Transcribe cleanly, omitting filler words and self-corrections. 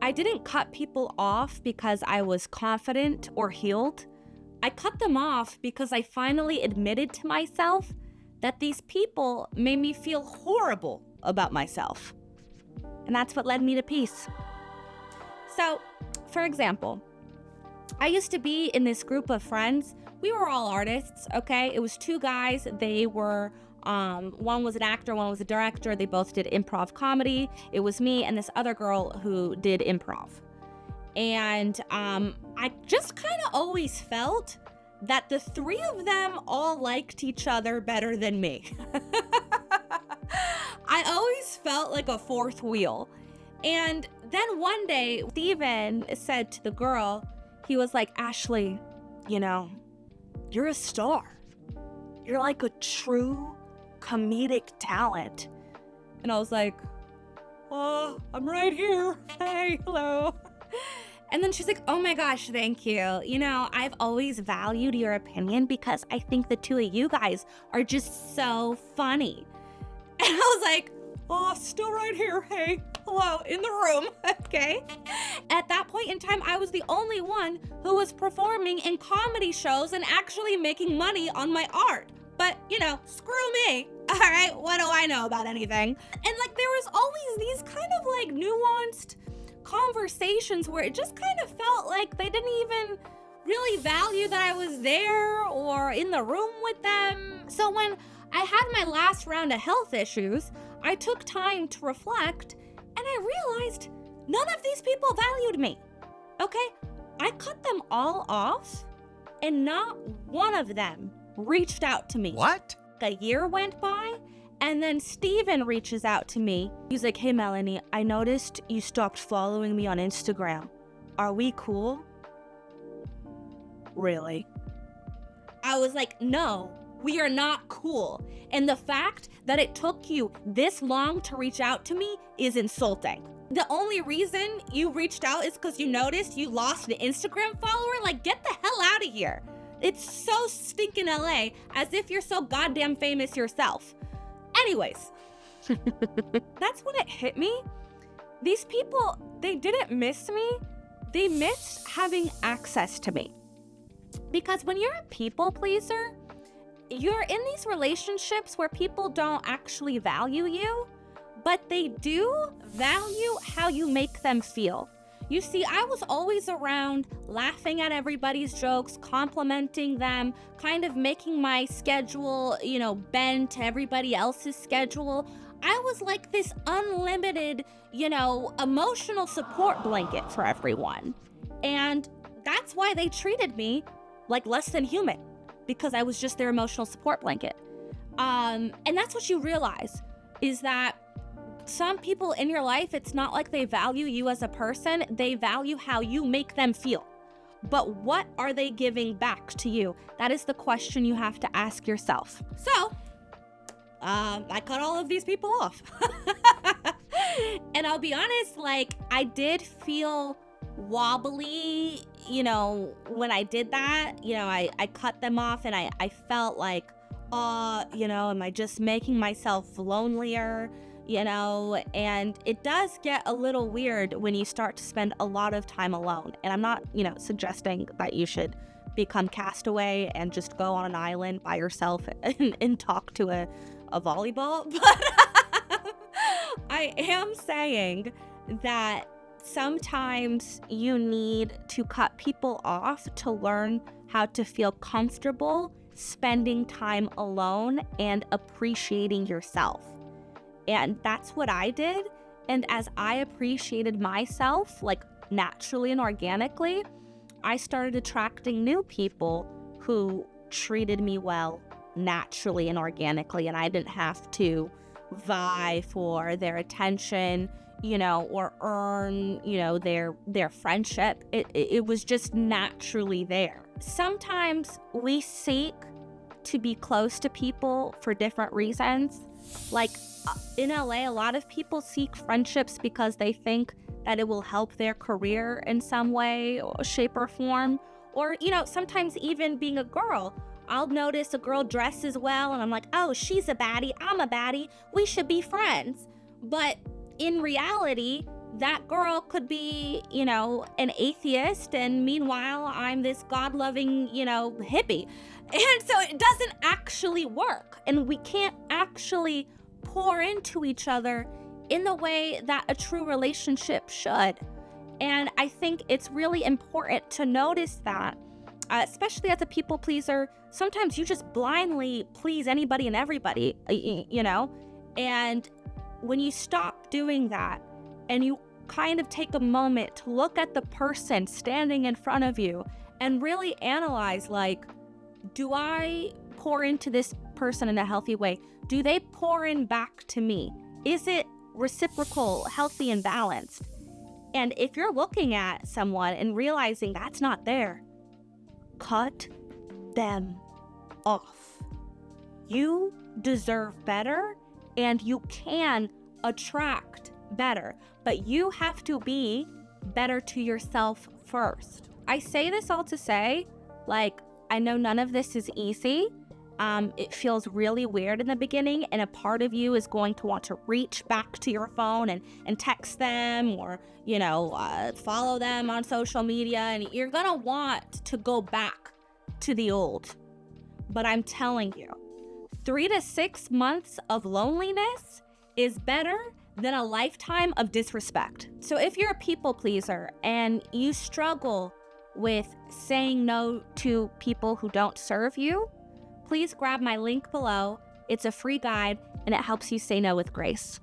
I didn't cut people off because I was confident or healed. I cut them off because I finally admitted to myself that these people made me feel horrible about myself. And that's what led me to peace. So, for example, I used to be in this group of friends. We were all artists, okay? It was two guys. They were, one was an actor, one was a director. They both did improv comedy. It was me and this other girl who did improv. And I just kind of always felt that the three of them all liked each other better than me. I always felt like a fourth wheel. And then one day, Steven said to the girl, he was like, Ashley, you know, you're a star. You're like a true comedic talent. And I was like, oh, I'm right here. Hey, hello. And then she's like, oh my gosh, thank you. You know, I've always valued your opinion because I think the two of you guys are just so funny. And I was like, oh, still right here. Hey, hello, in the room, okay? At that point in time, I was the only one who was performing in comedy shows and actually making money on my art. But, you know, screw me. All right, what do I know about anything? And like, there was always these kind of like nuanced conversations where it just kind of felt like they didn't even really value that I was there or in the room with them. So when I had my last round of health issues, I took time to reflect and I realized none of these people valued me. Okay? I cut them all off and not one of them reached out to me. What? A year went by and then Steven reaches out to me. He's like, hey, Melanie, I noticed you stopped following me on Instagram. Are we cool? Really? I was like, no, we are not cool. And the fact that it took you this long to reach out to me is insulting. The only reason you reached out is because you noticed you lost an Instagram follower? Like, get the hell out of here. It's so stinking LA, as if you're so goddamn famous yourself. Anyways, that's when it hit me. These people, they didn't miss me. They missed having access to me. Because when you're a people pleaser, you're in these relationships where people don't actually value you, but they do value how you make them feel. You see, I was always around laughing at everybody's jokes, complimenting them, kind of making my schedule, you know, bend to everybody else's schedule. I was like this unlimited, you know, emotional support blanket for everyone. And that's why they treated me like less than human, because I was just their emotional support blanket. And that's what you realize, is that some people in your life, it's not like they value you as a person, they value how you make them feel. But what are they giving back to you? That is the question you have to ask yourself. So, I cut all of these people off. And I'll be honest, like, I did feel wobbly, you know, when I did that. You know, I cut them off and I felt like, you know, am I just making myself lonelier? You know, and it does get a little weird when you start to spend a lot of time alone. And I'm not, you know, suggesting that you should become castaway and just go on an island by yourself and talk to a volleyball. But I am saying that sometimes you need to cut people off to learn how to feel comfortable spending time alone and appreciating yourself. And that's what I did. And as I appreciated myself, like naturally and organically, I started attracting new people who treated me well naturally and organically. And I didn't have to vie for their attention, you know, or earn, you know, their friendship. It was just naturally there. Sometimes we seek to be close to people for different reasons. Like in LA, a lot of people seek friendships because they think that it will help their career in some way or shape or form. Or, you know, sometimes even being a girl, I'll notice a girl dresses well and I'm like, oh, she's a baddie, I'm a baddie, we should be friends. But in reality, that girl could be, an atheist, and meanwhile, I'm this God-loving, hippie. And so it doesn't actually work. And we can't actually pour into each other in the way that a true relationship should. And I think it's really important to notice that, especially as a people pleaser, sometimes you just blindly please anybody and everybody, And when you stop doing that and you kind of take a moment to look at the person standing in front of you and really analyze, like, do I pour into this person in a healthy way? Do they pour in back to me? Is it reciprocal, healthy, and balanced? And if you're looking at someone and realizing that's not there, cut them off. You deserve better, and you can attract better, but you have to be better to yourself first. I say this all to say, I know none of this is easy. It feels really weird in the beginning, and a part of you is going to want to reach back to your phone and text them, or, follow them on social media, and you're gonna want to go back to the old. But I'm telling you, 3 to 6 months of loneliness is better than a lifetime of disrespect. So if you're a people pleaser and you struggle with saying no to people who don't serve you, please grab my link below. It's a free guide, and it helps you say no with grace.